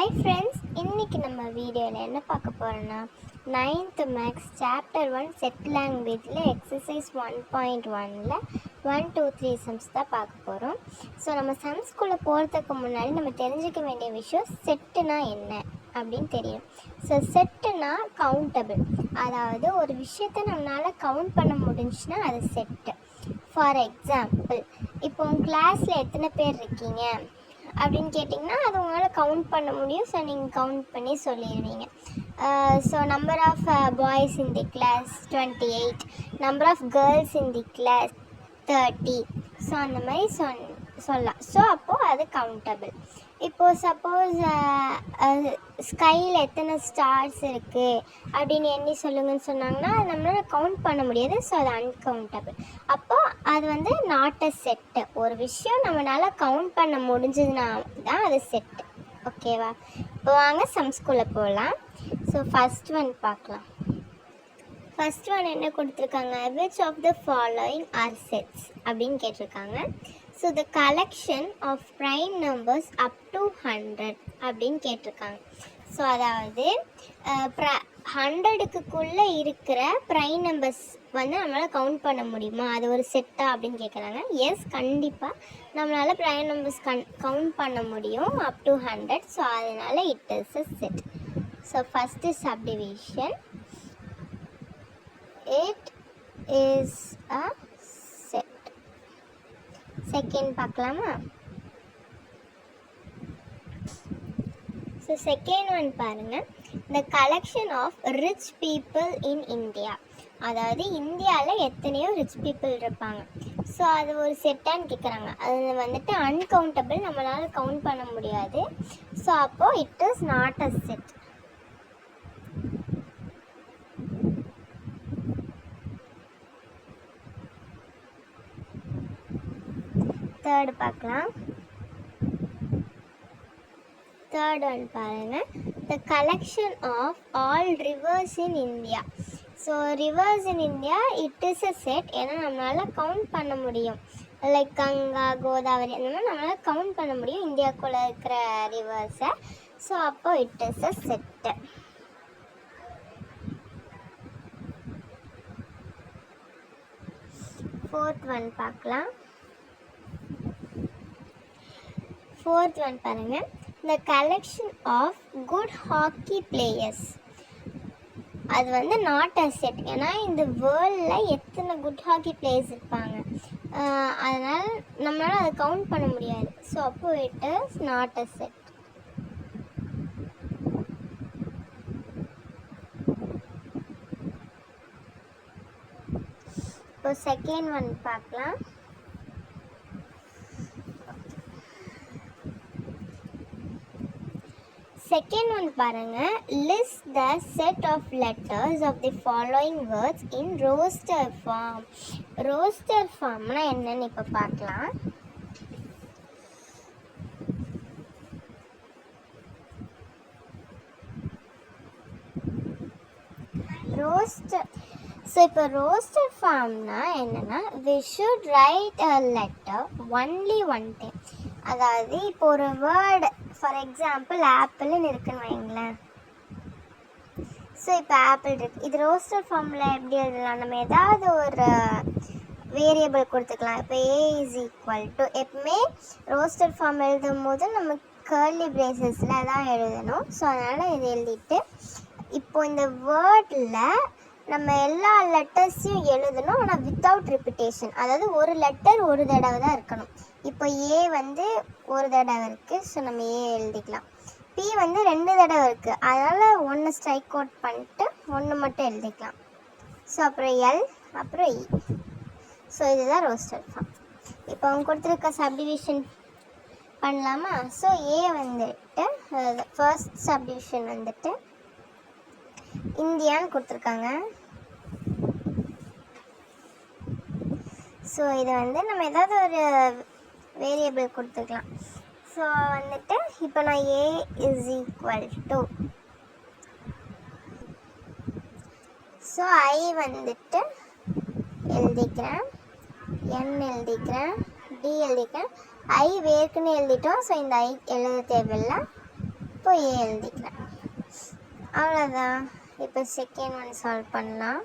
Hi friends, இன்றைக்கி நம்ம வீடியோவில் என்ன பார்க்க போகிறோன்னா 9th மேக்ஸ் சாப்டர் 1 செட் லாங்குவேஜில் எக்ஸசைஸ் 1.1ல் 1 2 3 சம்ஸ் தான் பார்க்க போகிறோம். ஸோ நம்ம சம்ஸ்குள்ளே போகிறதுக்கு முன்னாடி நம்ம தெரிஞ்சுக்க வேண்டிய விஷயம் செட்டுனா என்ன அப்படின்னு தெரியும். ஸோ செட்டுனா கவுண்டபிள், அதாவது ஒரு விஷயத்தை நம்மளால் கவுண்ட் பண்ண முடிஞ்சுன்னா அது செட்டு. ஃபார் எக்ஸாம்பிள், இப்போ உங்கள் கிளாஸில் எத்தனை பேர் இருக்கீங்க அப்படின்னு கேட்டிங்கன்னா அது உங்களால் கவுண்ட் பண்ண முடியும். ஸோ நீங்கள் கவுண்ட் பண்ணி சொல்லிடுவீங்க. So number of boys in the class 28, number of girls in the class 30. So அந்த மாதிரி சொல்லலாம். ஸோ அப்போது அது கவுண்டபிள். இப்போது சப்போஸ் ஸ்கையில் எத்தனை ஸ்டார்ஸ் இருக்குது அப்படின்னு எண்ணி சொல்லுங்கன்னு சொன்னாங்கன்னா அது நம்மளால் கவுண்ட் பண்ண முடியாது. ஸோ அது அன்கவுண்டபிள். அப்போது அது வந்து நாட் அ செட்டு. ஒரு விஷயம் நம்மளால் கவுண்ட் பண்ண முடிஞ்சதுன்னா தான் அது செட்டு. ஓகேவா? இப்போ வாங்க சம்ஸ்குள்ளே போகலாம். ஸோ ஃபஸ்ட் ஒன் பார்க்கலாம். ஃபஸ்ட் ஒன் என்ன கொடுத்துருக்காங்க, which of the following are sets அப்படின்னு கேட்டிருக்காங்க. So the collection of prime numbers up to 100 அப்படின்னு கேட்டிருக்காங்க. ஸோ அதாவது 100க்குள்ளே இருக்கிற ப்ரைம் நம்பர்ஸ் வந்து நம்மளால் கவுண்ட் பண்ண முடியுமா, அது ஒரு செட்டா அப்படின்னு கேட்குறாங்க. எஸ், கண்டிப்பாக நம்மளால் ப்ரைம் நம்பர்ஸ் கவுண்ட் பண்ண முடியும் அப் டு 100. ஸோ அதனால் it is a set. So first subdivision, it is a set. Second பார்க்கலாமா? ஸோ செகண்ட் ஒன் பாருங்கள், the collection of rich people in India. அதாவது இந்தியாவில் எத்தனையோ ரிச் பீப்புள் இருப்பாங்க. ஸோ அது ஒரு செட்டான்னு கேட்குறாங்க. அது வந்துட்டு அன்கவுண்டபிள், நம்மளால் கவுண்ட் பண்ண முடியாது. ஸோ அப்போது it is not a set. Third பார்க்கலாம். தேர்ட் ஒன் பாருங்கள், the collection of all rivers in India. So reverse in India it is a set. ஏன்னா நம்மளால் கவுண்ட் பண்ண முடியும். லைக் கங்கா, கோதாவரி அந்த மாதிரி நம்மளால் கவுண்ட் பண்ண முடியும் இந்தியாவுக்குள்ளே இருக்கிற ரிவர்ஸை. ஸோ அப்போ it is a set. Fourth one பார்க்கலாம். ஃபோர்த் ஒன் பாருங்கள், the collection of good hockey players. அது வந்து நாட் அ செட். ஏன்னா இந்த வேர்ல்டில் எத்தனை குட் ஹாக்கி பிளேயர்ஸ் இருப்பாங்க, அதனால் நம்மளால் அதை கவுண்ட் பண்ண முடியாது. ஸோ அப்போ it is not a set. இப்போ செகண்ட் ஒன் பார்க்கலாம். செகண்ட் ஒன் பாருங்கள், list the set of letters of the following words in roster form. roster formனா என்னன்னு இப்போ பார்க்கலாம். roster. ஸோ இப்போ roster formனா என்னென்னா, we should write a letter only one time. அதாவது இப்போ ஒரு வேர்டு, ஃபார் எக்ஸாம்பிள் ஆப்பிள்னு இருக்குன்னு வைங்களேன். ஸோ இப்போ ஆப்பிள் இருக்குது, இது ரோஸ்டர் ஃபார்மில் எப்படி எழுதலாம், நம்ம ஏதாவது ஒரு வேரியபிள் கொடுத்துக்கலாம். இப்போ ஏ இஸ் ஈக்குவல் டு, எப்பவுமே ரோஸ்டர் ஃபார்ம் எழுதும் போது நம்ம கர்லி பிரேசஸில் தான் எழுதணும். ஸோ அதனால் இது எழுதிட்டு இப்போ இந்த வேர்டில் நம்ம எல்லா லெட்டர்ஸையும் எழுதணும், ஆனால் வித்தவுட் ரிப்பிட்டேஷன். அதாவது ஒரு லெட்டர் ஒரு தடவை தான் இருக்கணும். இப்போ ஏ வந்து ஒரு தடவை இருக்குது, ஸோ நம்ம ஏ எழுதிக்கலாம். பி வந்து 2 தடவை இருக்குது, அதனால் 1 ஸ்ட்ரைக் அவுட் பண்ணிட்டு 1 மட்டும் எழுதிக்கலாம். ஸோ அப்புறம் எல், அப்புறம் இ. ஸோ இதுதான் ரோஸ்டர் ஃபார்ம். இப்போ அவங்க கொடுத்துருக்க சப்டிவிஷன் பண்ணலாமா? ஸோ ஏ வந்துட்டு ஃபர்ஸ்ட் சப்டிவிஷன் வந்துட்டு இந்தியான்னு கொடுத்துருக்காங்க. ஸோ இது வந்து நம்ம ஏதாவது ஒரு வேரியபிள் கொடுத்துக்கலாம். ஸோ வந்துட்டு இப்போ நான் A is equal to, so I வந்துட்டு எழுதிக்கிறேன், என் எழுதிக்கிறேன், டி எழுதிக்கிறேன். ஐ வேர்க்குன்னு எழுதிட்டோம். ஸோ இந்த ஐ எழுத தேவையில்லை. இப்போ ஏ எழுதிக்கலாம். அவ்வளோதான். இப்போ செகண்ட் ஒன் சால்வ் பண்ணலாம்.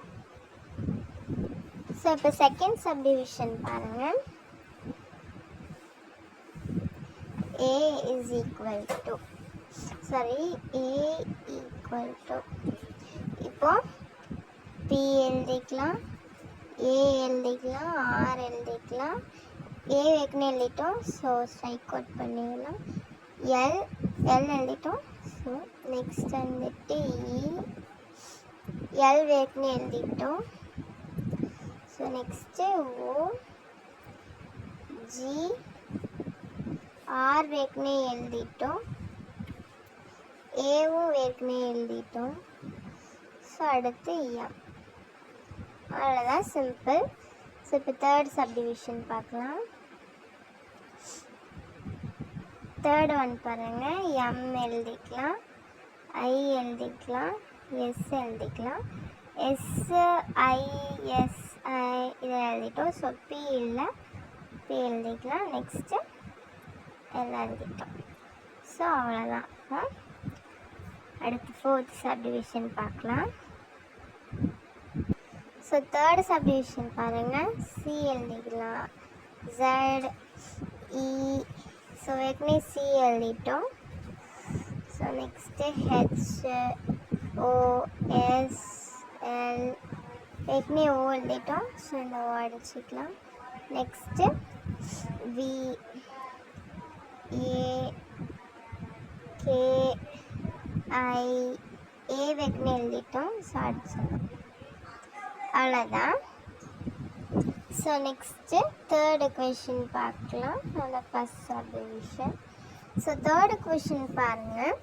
ஸோ இப்போ செகண்ட் சப்டிவிஷன் பாருங்கள். A is equal to இப்போ P எழுதிக்கலாம், A எழுதிக்கலாம், R எழுதிக்கலாம். A ஏற்கனவே எழுதிட்டோம், ஸோ ஸ்ட்ரைக் அவுட் பண்ணிடலாம். L எழுதிட்டோம். ஸோ நெக்ஸ்ட் வந்துட்டு L ஏற்கனவே எழுதிட்டோம். So next O, G, R ஏற்கனவே எழுதிட்டோம், ஏவும் ஏற்கனவே எழுதிட்டோம். ஸோ அடுத்து M. அவ்வளோதான், சிம்பிள். ஸோ இப்போ தேர்ட் சப்டிவிஷன் பார்க்கலாம். தேர்ட் ஒன் பாருங்கள். M எழுதிக்கலாம், I எழுதிக்கலாம், S எழுதிக்கலாம். SI இதை எழுதிட்டோம். ஸோ P இல்லை, P எழுதிக்கலாம். நெக்ஸ்ட்டு எல்லாம் எழுதிட்டோம். ஸோ அவ்வளோதான். அடுத்து ஃபோர்த் சப்டிவிஷன் பார்க்கலாம். ஸோ தேர்ட் சப்டிவிஷன் பாருங்கள். C எழுதிக்கலாம், Z, E. ஸோ ஏற்கனவே C எழுதிட்டோம். So next H, O, S, L. ஏற்கனவே O எழுதிட்டோம். ஸோ இந்த O அடிச்சுக்கலாம். Next V, A, K, I. A ஏற்கனவே எழுதிட்டோம். ஸோ அடிச்சிடலாம். அவ்வளோதான். ஸோ நெக்ஸ்ட்டு தேர்ட் கொஷின் பார்க்கலாம். அந்த first subdivision. So third question பாருங்கள்.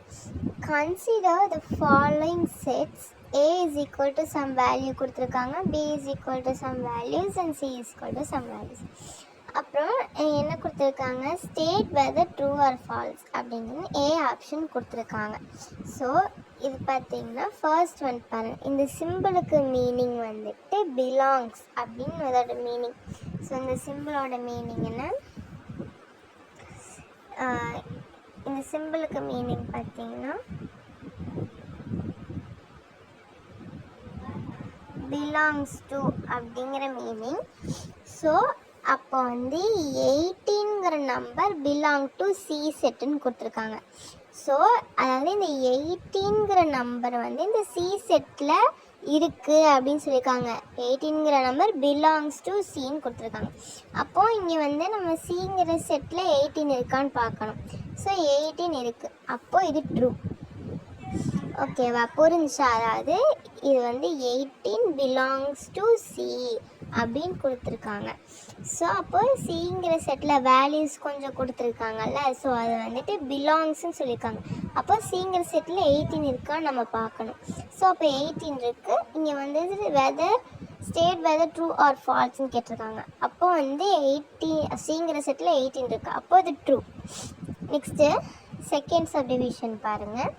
Consider the following sets. A is equal to some value கொடுத்துருக்காங்க, B is equal to some values and C is equal to some values. அப்புறம் என்ன கொடுத்துருக்காங்க, state whether true or false அப்படிங்கிறது A option கொடுத்துருக்காங்க. So இது பார்த்தீங்கன்னா first one பாருங்கள். இந்த சிம்பிளுக்கு மீனிங் வந்துட்டு பிலாங்ஸ் அப்படின்னு அதோட மீனிங். ஸோ இந்த சிம்பிளோட மீனிங் என்ன, இந்த சிம்பிளுக்கு மீனிங் பார்த்தீங்கன்னா பிலாங்ஸ் டு அப்படிங்கிற மீனிங். ஸோ அப்போ வந்து 18ங்கிற நம்பர் பிலாங் டு சி செட்டுன்னு கொடுத்துருக்காங்க. ஸோ அதாவது இந்த 18ங்கிற நம்பர் வந்து இந்த சி செட்டில் இருக்குது அப்படின்னு சொல்லியிருக்காங்க. 18ங்கிற நம்பர் பிலாங்ஸ் டு சின்னு கொடுத்துருக்காங்க. அப்போது இங்கே வந்து நம்ம சிங்கிற செட்டில் 18 இருக்கான்னு பார்க்கணும். ஸோ 18 இருக்குது, அப்போது இது ட்ரூ. ஓகேவா, புரிஞ்சா? அதாவது இது வந்து 18 பிலாங்ஸ் டு சி அப்படின்னு கொடுத்துருக்காங்க. ஸோ அப்போ சிங்கிற செட்டில் வேல்யூஸ் கொஞ்சம் கொடுத்துருக்காங்கல்ல, ஸோ அது வந்துட்டு பிலாங்ஸ்ன்னு சொல்லியிருக்காங்க. அப்போ சிங்கிற செட்டில் 18 இருக்கான்னு நம்ம பார்க்கணும். ஸோ அப்போ 18 இருக்குது. இங்கே வந்து whether state whether true or ஃபால்ஸ்ன்னு கேட்டிருக்காங்க. அப்போ வந்து 18 சிங்கிற செட்டில் 18 இருக்குது, அப்போ இது ட்ரூ. நெக்ஸ்ட்டு செகண்ட் சப்டிவிஷன் பாருங்கள்.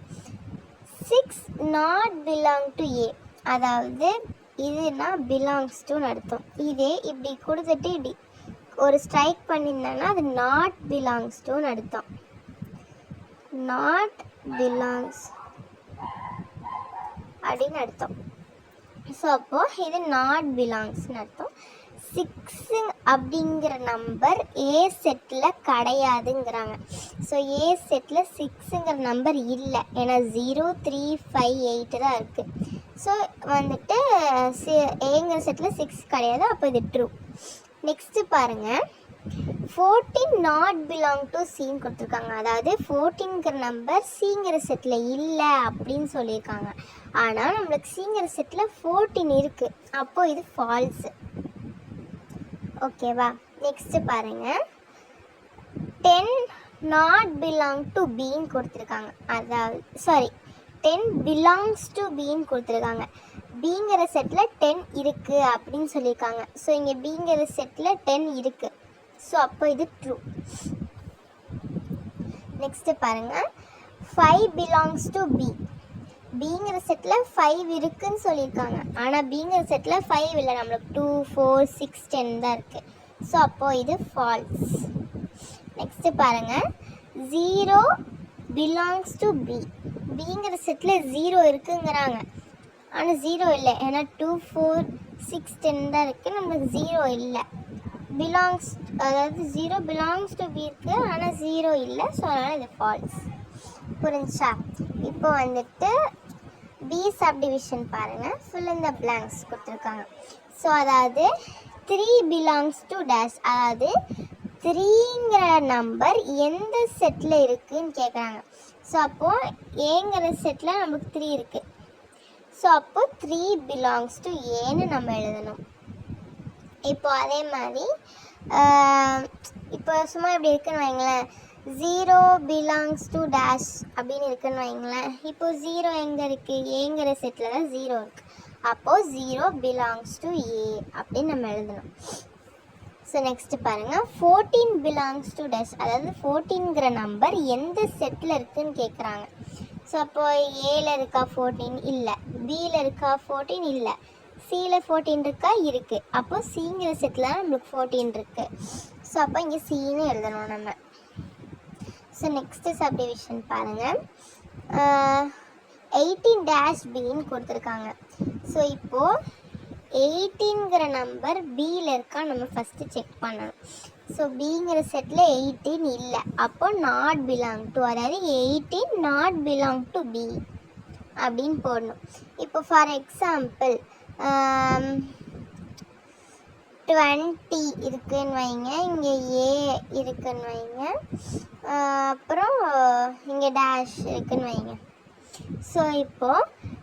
6 நாட் பிலாங் டு ஏ. அதாவது இதுனா பிலாங்ஸ் டுன்னு அர்த்தம். இதே இப்படி கொடுத்துட்டு இப்படி ஒரு ஸ்ட்ரைக் பண்ணியிருந்தேன்னா அது நாட் பிலாங்ஸ் டுன்னு அர்த்தம். நாட் பிலாங்ஸ் அப்படின்னு அர்த்தம். ஸோ அப்போது இது நாட் பிலாங்ஸ்னு அர்த்தம். 6 அப்படிங்கிற நம்பர் ஏ செட்டில் கிடையாதுங்கிறாங்க. ஸோ ஏ செட்டில் 6ங்கிற நம்பர் இல்லை, ஏன்னா 0, 3, 5, 8 தான் இருக்குது. ஸோ வந்துட்டு ஏங்கிற செட்டில் 6 கிடையாது, அப்போ இது ட்ரூ. நெக்ஸ்ட்டு பாருங்கள், 14 நாட் பிலாங் டு சின்னு கொடுத்துருக்காங்க. அதாவது 14ங்கிற நம்பர் சிங்கிற செட்டில் இல்லை அப்படின்னு சொல்லியிருக்காங்க. ஆனால் நம்மளுக்கு சிங்கிற செட்டில் 14 இருக்குது, அப்போது இது ஃபால்ஸு. ஓகேவா? நெக்ஸ்ட்டு பாருங்கள், 10 நாட் பிலாங் டு பின்னு கொடுத்துருக்காங்க. அதாவது 10 பிலாங்ஸ் டு பின்னு கொடுத்துருக்காங்க. பிங்கிற செட்டில் 10 இருக்குது அப்படின்னு சொல்லியிருக்காங்க. ஸோ இங்கே பிங்கிற செட்டில் 10 இருக்குது, ஸோ அப்போ இது ட்ரூ. நெக்ஸ்ட்டு பாருங்கள், 5 பிலாங்ஸ் டு பி. பிங்கிற செட்டில் 5 இருக்குதுன்னு சொல்லியிருக்காங்க. ஆனால் பிங்கிற செட்டில் 5 இல்லை, நம்மளுக்கு 2, 4, 6, 10 தான் இருக்குது. ஸோ அப்போது இது ஃபால்ஸ். நெக்ஸ்ட்டு பாருங்கள், 0 பிலாங்ஸ் டு பி. பிங்கிற செட்டில் 0 இருக்குங்கிறாங்க, ஆனால் 0 இல்லை. ஏன்னா 2 4 6 10 தான் இருக்குது, நம்மளுக்கு 0 இல்லை. பிலாங்ஸ், அதாவது 0 பிலாங்ஸ் டு பி இருக்குது, ஆனால் 0 இல்லை. ஸோ அதனால் இது ஃபால்ஸ். புரிஞ்சா? இப்போ வந்துட்டு பி சப்டிவிஷன் பாருங்கள், ஃபுல் இந்த பிளாங்க்ஸ் கொடுத்துருக்காங்க. ஸோ அதாவது 3 பிலாங்ஸ் டு டேஷ், அதாவது 3ங்கிற நம்பர் எந்த செட்டில் இருக்குதுன்னு கேட்குறாங்க. ஸோ அப்போது ஏங்கிற செட்டில் நமக்கு 3 இருக்குது. ஸோ அப்போது 3 பிலாங்ஸ் டு ஏன்னு நம்ம எழுதணும். இப்போ அதே மாதிரி இப்போ சும்மா இப்படி இருக்குன்னு வைங்களேன், 0 பிலாங்ஸ் டு டேஷ் அப்படின்னு இருக்குன்னு வைங்களேன். இப்போ 0 எங்கே இருக்குது? ஏங்கிற செட்டில் தான் 0 இருக்குது. அப்போது 0 பிலாங்ஸ் டு ஏ அப்படின்னு நம்ம எழுதணும். ஸோ நெக்ஸ்ட்டு பாருங்கள், 14 பிலாங்ஸ் டு டேஷ், அதாவது 14ங்கிற நம்பர் எந்த செட்டில் இருக்குதுன்னு கேட்குறாங்க. ஸோ அப்போது ஏல இருக்கா 14? இல்லை. பியில் இருக்கா 14? இல்லை. சியில் 14 இருக்கா? இருக்குது. அப்போ சிங்கிற செட்டில் தான் நம்மளுக்கு 14 இருக்குது. ஸோ அப்போ இங்கே சின்னு எழுதணும் நம்ம. ஸோ நெக்ஸ்ட்டு சப்டிவிஷன் பாருங்கள், 18 டேஷ் பின்னு கொடுத்துருக்காங்க. ஸோ இப்போது 18ங்கிற நம்பர் பியில் இருக்கா நம்ம ஃபஸ்ட்டு செக் பண்ணணும். ஸோ பிங்கிற செட்டில் 18 இல்லை. அப்போ நாட் பிலாங் டு, அதாவது 18 நாட் பிலாங் டு பி அப்படின்னு போடணும். இப்போ ஃபார் எக்ஸாம்பிள் 20 இருக்குன்னு வைங்க, இங்கே ஏ இருக்குன்னு வைங்க, அப்புறம் இங்கே டேஷ் இருக்குன்னு வைங்க. ஸோ இப்போது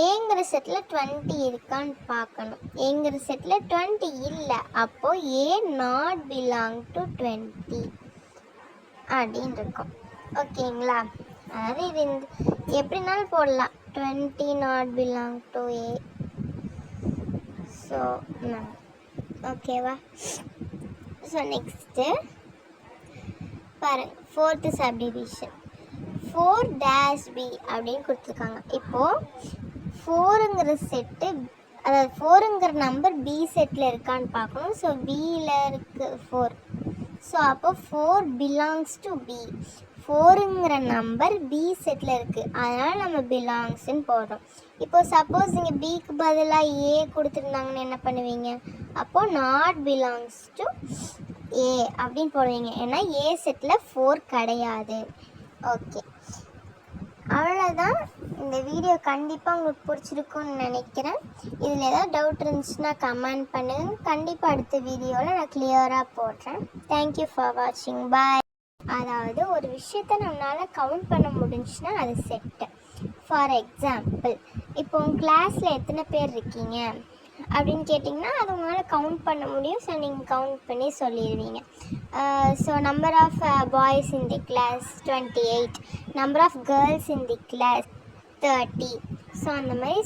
ஏங்கிற செட்டில் 20 இருக்கான்னு பார்க்கணும். ஏங்கிற செட்டில் 20 இல்லை. அப்போது ஏ நாட் பிலாங் டு 20 அப்படின்னு இருக்கும். ஓகேங்களா? அதாவது இது எப்படினாலும் போடலாம், 20 not belong to A. So ஓகேவா? ஸோ நெக்ஸ்ட்டு பாருங்கள், 4th சப்டிவிஷன் 4 டேஷ் பி அப்படின்னு கொடுத்துருக்காங்க. இப்போது 4ங்கிற செட்டு, அதாவது 4ங்கிற நம்பர் பி செட்டில் இருக்கான்னு பார்க்கணும். ஸோ பியில் இருக்குது 4. ஸோ அப்போ 4 பிலாங்ஸ் டு பி. 4ங்கிற நம்பர் பி செட்டில் இருக்குது, அதனால் நம்ம பிலாங்ஸ்ன்னு போடுறோம். இப்போ சப்போஸ் இங்கே பிக்கு பதிலாக ஏ கொடுத்துருந்தாங்கன்னு என்ன பண்ணுவீங்க? அப்போது நாட் பிலாங்ஸ் டு ஏ அப்படின்னு போடுவீங்க, ஏன்னா ஏ செட்டில் 4 கிடையாது. ஓகே, அவ்வளோதான். இந்த வீடியோ கண்டிப்பாக உங்களுக்கு பிடிச்சிருக்குன்னு நினைக்கிறேன். இதில் ஏதாவது டவுட் இருந்துச்சுன்னா கமெண்ட் பண்ணுங்கள். கண்டிப்பாக அடுத்த வீடியோவில் நான் கிளியராக போடுறேன். தேங்க்யூ ஃபார் வாட்சிங். பாய். அதாவது ஒரு விஷயத்தை நம்மளால் கவுண்ட் பண்ண முடிஞ்சுன்னா அது செட்டு. ஃபார் எக்ஸாம்பிள், இப்போ உங்கள் கிளாஸில் எத்தனை பேர் இருக்கீங்க அப்படின்னு கேட்டிங்கன்னா அது உங்களால் கவுண்ட் பண்ண முடியும். ஸோ நீங்கள் கவுண்ட் பண்ணி சொல்லிடுவீங்க. So number of boys in the class 28, number of girls in the class 30. So அந்த மாதிரி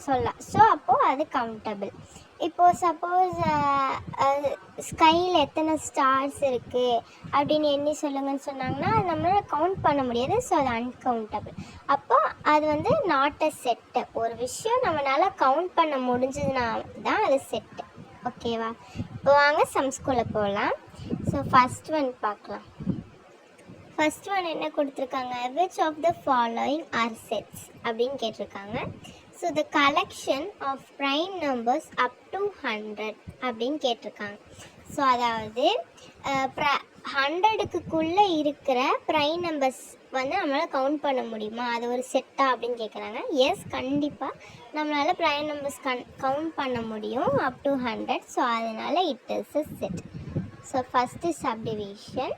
சொல்லலாம். ஸோ அப்போது அது கவுண்டபிள். இப்போது சப்போஸ் ஸ்கையில் எத்தனை ஸ்டார்ஸ் இருக்குது அப்படின்னு எண்ணி சொல்லுங்கன்னு சொன்னாங்கன்னா அது நம்மளால் கவுண்ட் பண்ண முடியாது. ஸோ அது அன்கவுண்டபிள். அப்போ அது வந்து நாட் அ செட்டு. ஒரு விஷயம் நம்மளால் கவுண்ட் பண்ண முடிஞ்சதுன்னா தான் அது செட்டு. ஓகேவா? இப்போ வாங்க சம்ஸ்குள்ளே போகலாம். ஸோ ஃபஸ்ட் ஒன் பார்க்கலாம். ஃபஸ்ட் ஒன் என்ன கொடுத்துருக்காங்க? which of the following are sets அப்படின்னு கேட்டிருக்காங்க. So the collection of prime numbers up to 100 அப்படின்னு கேட்டிருக்காங்க. ஸோ அதாவது 100க்குள்ளே இருக்கிற ப்ரைம் நம்பர்ஸ் வந்து நம்மளால் கவுண்ட் பண்ண முடியுமா, அது ஒரு செட்டா அப்படின்னு கேட்குறாங்க. எஸ், கண்டிப்பாக நம்மளால் ப்ரைம் நம்பர்ஸ் கவுண்ட் பண்ண முடியும் அப் டு 100. ஸோ அதனால் it is a set. So first subdivision,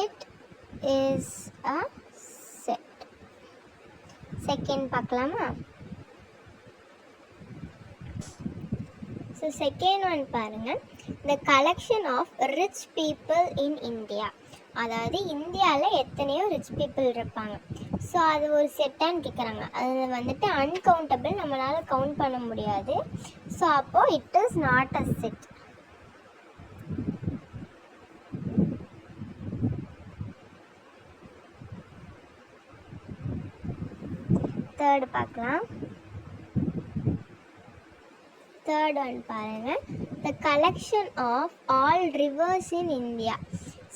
it is a set. Second பார்க்கலாமா? ஸோ செகண்ட் ஒன் பாருங்கள், the collection of rich people in India. அதாவது இந்தியாவில் எத்தனையோ ரிச் பீப்புள் இருப்பாங்க. ஸோ அது ஒரு செட்டான்னு கேட்குறாங்க. அது வந்துட்டு அன்கவுண்டபிள், நம்மளால் கவுண்ட் பண்ண முடியாது. ஸோ அப்போது it is not a set. Third பார்க்கலாம். தேர்ட் ஒன் பாருங்கள், the collection of all rivers in India.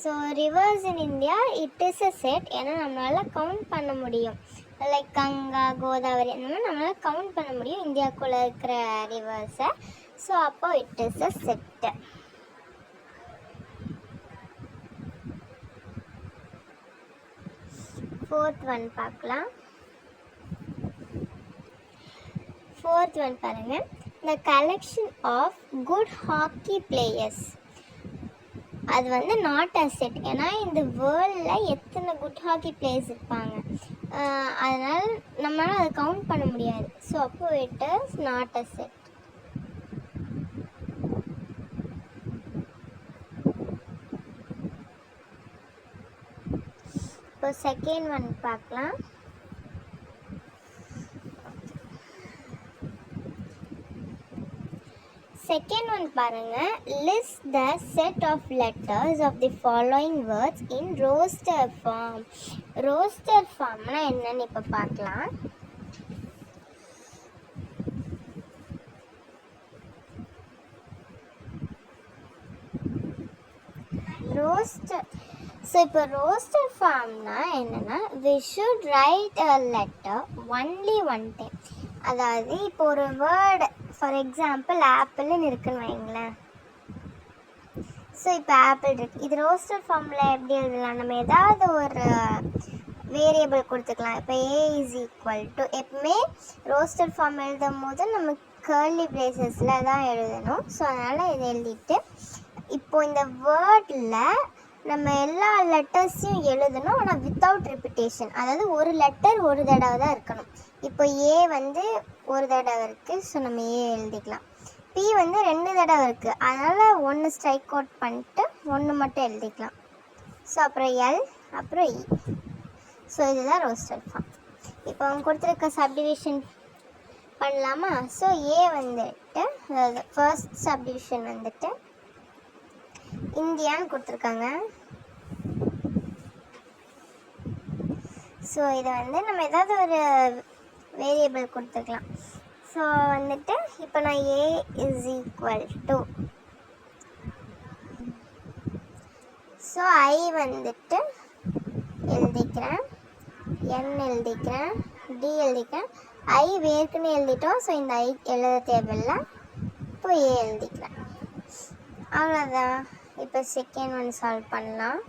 So reverse in India it is a set. ஏன்னா நம்மளால் கவுண்ட் பண்ண முடியும். லைக் கங்கா, கோதாவரி அந்த மாதிரி நம்மளால் கவுண்ட் பண்ண முடியும் இந்தியாவுக்குள்ளே இருக்கிற ரிவர்ஸை. ஸோ அப்போ it is a set. Fourth one பார்க்கலாம். ஃபோர்த் ஒன் பாருங்கள். The collection of good hockey players. அது வந்து நாட் அ செட். ஏன்னா இந்த வேர்ல்டில் எத்தனை குட் ஹாக்கி பிளேயர்ஸ் இருப்பாங்க, அதனால் நம்மளால் அதை கவுண்ட் பண்ண முடியாது. ஸோ அப்போ it is not a set. இப்போ செகண்ட் ஒன் பார்க்கலாம். செகண்ட் ஒன் பாருங்க. List the set of letters of the following words in roster form. Roster ஃபார்ம்னா என்னன்னு இப்போ பார்க்கலாம். ரோஸ்டர். ஸோ இப்போ ரோஸ்டர் ஃபார்ம்னா என்னென்னா, we should write a letter only one time. அதாவது இப்போ ஒரு வேர்டு, ஃபார் எக்ஸாம்பிள் ஆப்பிள்னு இருக்குன்னு வைங்களேன். ஸோ இப்போ ஆப்பிள் இருக்குது. இது ரோஸ்டர் ஃபார்மில் எப்படி எழுதலாம்? நம்ம ஏதாவது ஒரு வேரியபிள் கொடுத்துக்கலாம். இப்போ ஏ இஸ் ஈக்குவல் டு, எப்பவுமே ரோஸ்டர் ஃபார்ம் எழுதும் போது நம்ம கர்லி பிரேசஸில் தான் எழுதணும். ஸோ அதனால் இதை எழுதிட்டு இப்போது இந்த வேர்டில் நம்ம எல்லா லெட்டர்ஸையும் எழுதணும், ஆனால் வித்தவுட் ரிப்பிட்டேஷன். அதாவது ஒரு லெட்டர் ஒரு தடவை தான் இருக்கணும். இப்போ ஏ வந்து ஒரு தடவை இருக்குது, ஸோ நம்ம ஏ எழுதிக்கலாம். பி வந்து 2 தடவை இருக்குது, அதனால் 1 ஸ்ட்ரைக் அவுட் பண்ணிட்டு 1 மட்டும் எழுதிக்கலாம். ஸோ அப்புறம் எல், அப்புறம் இ. ஸோ இதுதான் ரோஸ்டர் ஃபார்ம். இப்போ அவங்க கொடுத்துருக்க சப்டிவிஷன் பண்ணலாமா? ஸோ ஏ வந்துட்டு, அதாவது ஃபர்ஸ்ட் சப்டிவிஷன் வந்துட்டு இந்தியான்னு கொடுத்துருக்காங்க. ஸோ இதை வந்து நம்ம ஏதாவது ஒரு வேரியபிள் கொடுத்துக்கலாம். ஸோ வந்துட்டு இப்போ நான் A is equal to, so I வந்துட்டு எழுதிக்கிறேன், என் எழுதிக்கிறேன், டி எழுதிக்கிறேன். ஐ வேர்க்குன்னு எழுதிட்டோம். ஸோ இந்த ஐ எழுத தேவையில்லை. இப்போ ஏ எழுதிக்கிறேன். அவ்வளோதான். இப்போ செகண்ட் ஒன் சால்வ் பண்ணலாம்.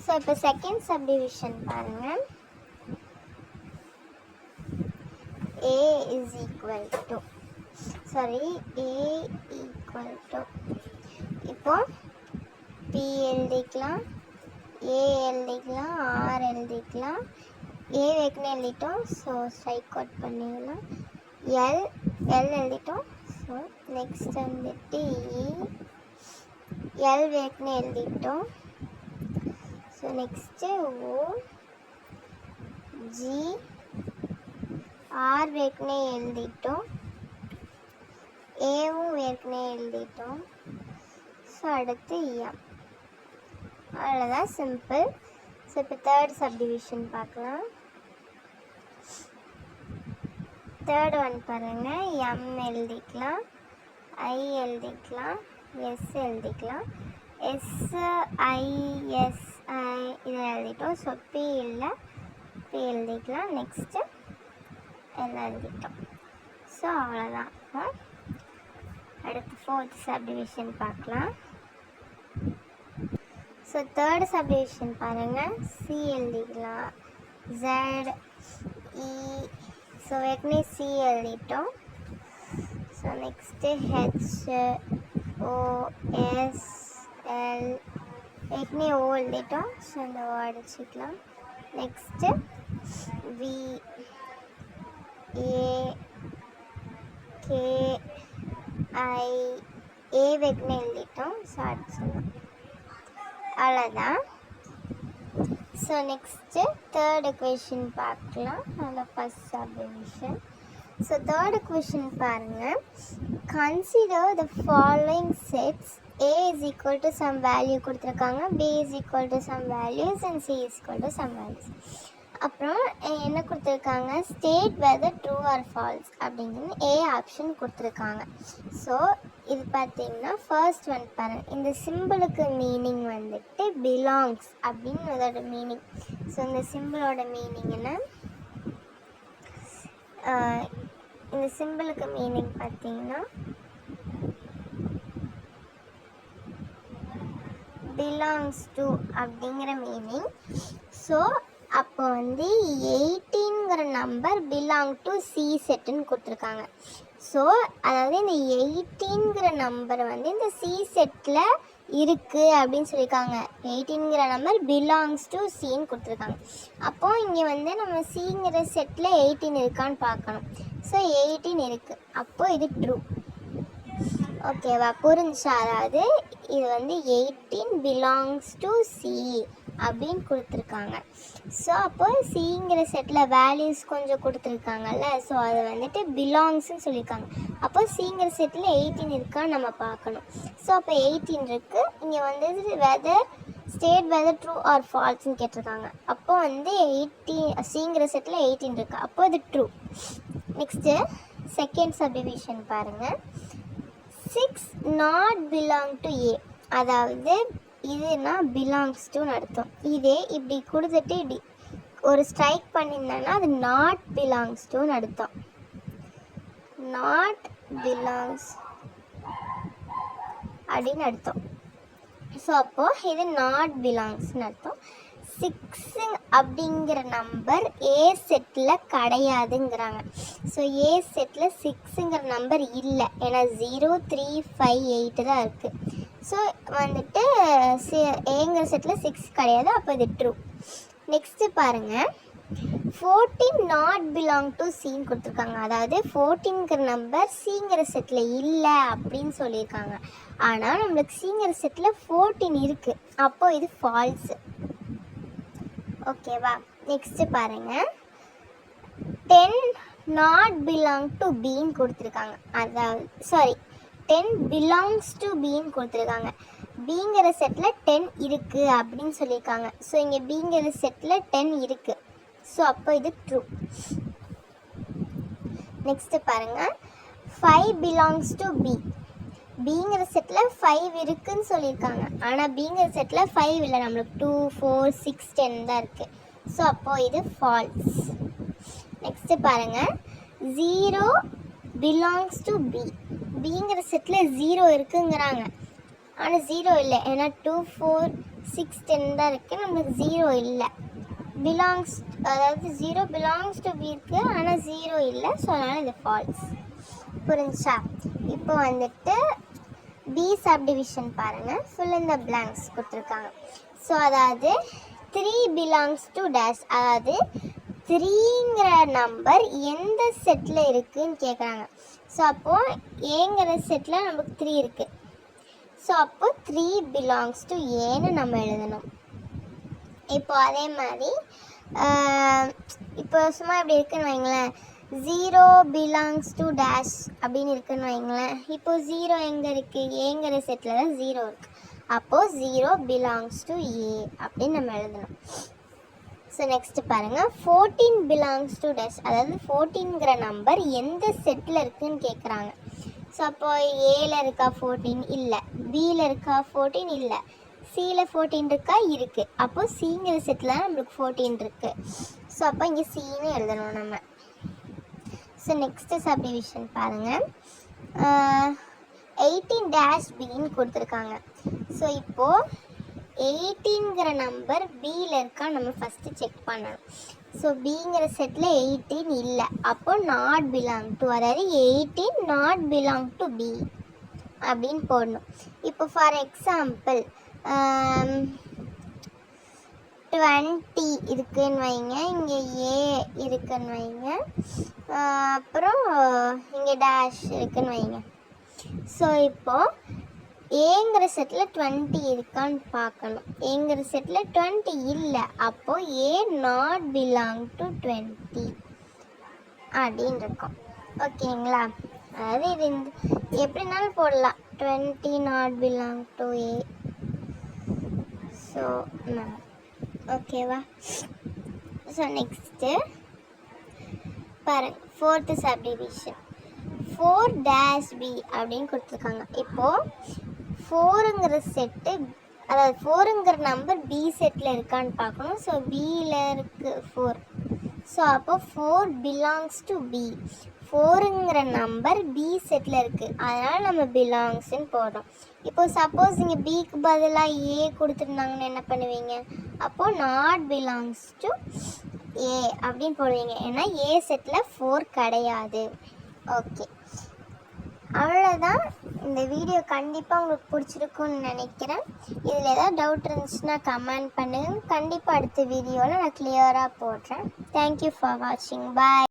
ஸோ இப்போ செகண்ட் சப்டிவிஷன் பாருங்கள். A is equal to, sorry, A equal to, இப்போ பி எழுதிக்கலாம், ஏ எழுதிக்கலாம், ஆர் எழுதிக்கலாம். ஏ வேக்குன்னு எழுதிட்டோம். ஸோ ஸ்ட்ரைக் அவுட் பண்ணிடலாம். எல் எழுதிட்டோம். ஸோ நெக்ஸ்ட் வந்துட்டு இ, எல் வேக்குன்னு எழுதிட்டோம். So next O, G, R வேக்குன்னு எழுதிட்டோம். ஏவும் வேக்குன்னு எழுதிட்டோம். ஸோ அடுத்து எம். அவ்வளோதான், சிம்பிள். ஸோ இப்போ தேர்ட் சப்டிவிஷன் பார்க்கலாம். தேர்ட் ஒன் பாருங்கள். எம் எழுதிக்கலாம், ஐ எழுதிக்கலாம், எஸ் எழுதிக்கலாம். SISI இதை எழுதிட்டோம். ஸோ பி இல்லை, பி எழுதிக்கலாம். நெக்ஸ்ட்டு எல்லாம் எழுதிட்டோம். ஸோ அவ்வளோதான். அடுத்து ஃபோர்த் சப்டிவிஷன் பார்க்கலாம். ஸோ தேர்ட் சப்டிவிஷன் பாருங்கள். சி எழுதிக்கலாம், Z, E. ஸோ ஏற்கனவே சி எழுதிட்டோம். ஸோ நெக்ஸ்ட்டு HOSL, ஏற்கனவே ஓ எழுதிட்டோம். ஸோ இந்த ஓ அடிச்சுக்கலாம். Next VAKI. ஏ வேக்குன்னு எழுதிட்டோம். ஸோ அடிச்சிடலாம். அவ்வளோதான். ஸோ நெக்ஸ்ட்டு தேர்ட் equation பார்க்கலாம். அதில் first subdivision. So third equation பாருங்கள். Consider the following sets. A is equal to some value கொடுத்துருக்காங்க, B is equal to some values and C is equal to some values. அப்புறம் என்ன கொடுத்துருக்காங்க, state whether true or false அப்படிங்கிறது A option கொடுத்துருக்காங்க. So இது பார்த்தீங்கன்னா first one பாருங்கள், இந்த சிம்பிளுக்கு மீனிங் வந்துட்டு பிலாங்ஸ் அப்படின்னு அதோட மீனிங். ஸோ இந்த சிம்பிளோட மீனிங் என்ன, இந்த சிம்பிளுக்கு மீனிங் பார்த்தீங்கன்னா பிலாங்ஸ் டு அப்படிங்கிற மீனிங். ஸோ அப்போ வந்து 18ங்கிற நம்பர் பிலாங் டு சி செட்டுன்னு கொடுத்துருக்காங்க. ஸோ அதாவது இந்த 18ங்கிற நம்பர் வந்து இந்த சி செட்டில் இருக்குது அப்படின்னு சொல்லியிருக்காங்க. 18ங்கிற நம்பர் பிலாங்ஸ் டு சின்னு கொடுத்துருக்காங்க. அப்போது இங்கே வந்து நம்ம சிங்கிற செட்டில் 18 இருக்கான்னு பார்க்கணும். ஸோ 18 இருக்குது, அப்போது இது ட்ரூ. ஓகேவா, புரிஞ்சா? அதாவது இது வந்து 18 பிலாங்ஸ் டு சி அப்படின்னு கொடுத்துருக்காங்க. ஸோ அப்போ சிங்கிற செட்டில் வேல்யூஸ் கொஞ்சம் கொடுத்துருக்காங்கல்ல, ஸோ அது வந்துட்டு பிலாங்ஸ்ன்னு சொல்லியிருக்காங்க. அப்போ சிங்கிற செட்டில் 18 இருக்கான்னு நம்ம பார்க்கணும். ஸோ அப்போ 18 இருக்குது. இங்கே வந்து whether state whether true or ஃபால்ஸ்ன்னு கேட்டிருக்காங்க. அப்போ வந்து 18 சிங்கிற செட்டில் 18 இருக்குது, அப்போ இது ட்ரூ. நெக்ஸ்ட்டு செகண்ட் சப்டிவிஷன் பாருங்கள். 6 நாட் பிலாங் டு ஏ, அதாவது இதுனா பிலாங்ஸ் டுன்னு அர்த்தம். இதே இப்படி கொடுத்துட்டு இப்படி ஒரு ஸ்ட்ரைக் பண்ணியிருந்தேன்னா அது நாட் பிலாங்ஸ் டுன்னு அர்த்தம். நாட் பிலாங்ஸ் அப்படின்னு அர்த்தம். ஸோ அப்போது இது நாட் பிலாங்ஸ்னு அர்த்தம். 6 அப்படிங்கிற நம்பர் ஏ செட்டில் கிடையாதுங்கிறாங்க. ஸோ ஏ செட்டில் 6ங்கிற நம்பர் இல்லை, ஏன்னா 0 3 5 8 தான் இருக்குது. ஸோ வந்துட்டு ஏங்கிற செட்டில் 6 கிடையாது, அப்போ இது ட்ரூ. நெக்ஸ்ட்டு பாருங்கள், 14 நாட் பிலாங் டு சின்னு கொடுத்துருக்காங்க. அதாவது 14ங்கிற நம்பர் சிங்கிற செட்டில் இல்லை அப்படின்னு சொல்லியிருக்காங்க. ஆனால் நம்மளுக்கு சிங்கிற செட்டில் 14 இருக்குது, அப்போது இது ஃபால்ஸு. ஓகேவா, நெக்ஸ்ட்டு பாருங்கள், 10 நாட் பிலாங் டு பின்னு கொடுத்துருக்காங்க. அதாவது 10 பிலாங்ஸ் டு பின்னு கொடுத்துருக்காங்க. பிங்கிற செட்டில் 10 இருக்குது அப்படின்னு சொல்லியிருக்காங்க. ஸோ இங்கே பிங்கிற செட்டில் 10 இருக்குது, ஸோ அப்போ இது ட்ரூ. நெக்ஸ்ட்டு பாருங்கள், 5 பிலாங்ஸ் டு பி. பிங்கிற செட்டில் 5 இருக்குதுன்னு சொல்லியிருக்காங்க. ஆனால் பிங்கிற செட்டில் 5 இல்லை, நம்மளுக்கு 2 4 6 10 தான் இருக்குது. ஸோ அப்போது இது ஃபால்ஸ். நெக்ஸ்ட்டு பாருங்கள், 0 பிலாங்ஸ் டு பி. பிங்கிற செட்டில் 0 இருக்குங்கிறாங்க, ஆனால் 0 இல்லை, ஏன்னா 2 4 6 10 தான் இருக்குது, நம்மளுக்கு 0 இல்லை. பிலாங்ஸ், அதாவது 0 பிலாங்ஸ் டு பி இருக்குது, ஆனால் 0 இல்லை, ஸோ அதனால் இது ஃபால்ஸ். புரிஞ்சா? இப்போ வந்துட்டு பி சப்டிவிஷன் பாருங்கள், ஃபில் இன் த பிளாங்க்ஸ் கொடுத்துருக்காங்க. ஸோ அதாவது 3 பிலாங்ஸ் டு டேஷ், அதாவது 3ங்கிற நம்பர் எந்த செட்டில் இருக்குதுன்னு கேட்குறாங்க. ஸோ அப்போது ஏங்கிற செட்டில் நமக்கு 3 இருக்குது. ஸோ அப்போது 3 பிலாங்ஸ் டு ஏன்னு நம்ம எழுதணும். இப்போ அதே மாதிரி இப்போ சும்மா இப்படி இருக்குன்னு வைங்களேன், 0 பிலாங்ஸ் டு டேஷ் அப்படின்னு இருக்குன்னு வைங்களேன். இப்போது 0 எங்கே இருக்குது, ஏங்கிற செட்டில் தான் 0 இருக்குது. அப்போது 0 பிலாங்ஸ் டு ஏ அப்படின்னு நம்ம எழுதணும். ஸோ நெக்ஸ்ட்டு பாருங்கள், 14 பிலாங்ஸ் டு டேஷ், அதாவது 14ங்கிற நம்பர் எந்த செட்டில் இருக்குதுன்னு கேட்குறாங்க. ஸோ அப்போ ஏல இருக்கா 14 இல்லை, பியில் இருக்கா 14 இல்லை, சியில் 14 இருக்கா இருக்குது. அப்போது சிங்கிற செட்டில் தான் நம்மளுக்கு 14 இருக்குது. ஸோ அப்போ இங்கே சின்னு எழுதணும் நம்ம. ஸோ நெக்ஸ்ட்டு சப்டிவிஷன் பாருங்கள், 18 டேஷ் பின்னு கொடுத்துருக்காங்க. ஸோ இப்போது 18ங்கிற நம்பர் பியில் இருக்கா நம்ம ஃபஸ்ட்டு செக் பண்ணணும். ஸோ பிங்கிற செட்டில் 18 இல்லை, அப்போ நாட் பிலாங் டு, அதாவது 18 நாட் பிலாங் டு பி அப்படின்னு போடணும். இப்போ ஃபார் எக்ஸாம்பிள் 20 இருக்குன்னு வைங்க, இங்கே ஏ இருக்குன்னு வைங்க, அப்புறம் இங்கே டேஷ் இருக்குன்னு வைங்க. ஸோ இப்போது ஏங்கிற செட்டில் 20 இருக்கான்னு பார்க்கணும். ஏங்கிற செட்டில் 20 இல்லை, அப்போது ஏ நாட் பிலாங் டு 20 அப்படின்னு இருக்கும். ஓகேங்களா, அதாவது இது எப்படினாலும் போடலாம், 20 not belong to A. So ஓகேவா, ஸோ நெக்ஸ்ட்டு பாருங்க, ஃபோர்த்து சப்டிவிஷன் 4-b அப்படின்னு கொடுத்துருக்காங்க. இப்போது 4ங்கிற செட்டு, அதாவது 4ங்கிற நம்பர் பி செட்டில் இருக்கான்னு பார்க்கணும். ஸோ பியில் இருக்குது 4. ஸோ அப்போ 4 பிலாங்ஸ் டு பி. 4ங்கிற நம்பர் பி செட்டில் இருக்குது, அதனால் நம்ம பிலாங்ஸ்ன்னு போடுறோம். இப்போது சப்போஸ் இங்கே பிக்கு பதிலாக ஏ கொடுத்துருந்தாங்கன்னு என்ன பண்ணுவீங்க? அப்போது நாட் பிலாங்ஸ் டு ஏ அப்படின்னு போடுவீங்க. ஏன்னா ஏ செட்டில் 4 கிடையாது. ஓகே, அவ்வளோதான். இந்த வீடியோ கண்டிப்பாக உங்களுக்கு பிடிச்சிருக்குன்னு நினைக்கிறேன். இதில் ஏதாவது டவுட் இருந்துச்சுன்னா கமெண்ட் பண்ணுங்கள். கண்டிப்பாக அடுத்த வீடியோவில் நான் கிளியராக போடுறேன். தேங்க்யூ ஃபார் வாட்சிங். பாய்.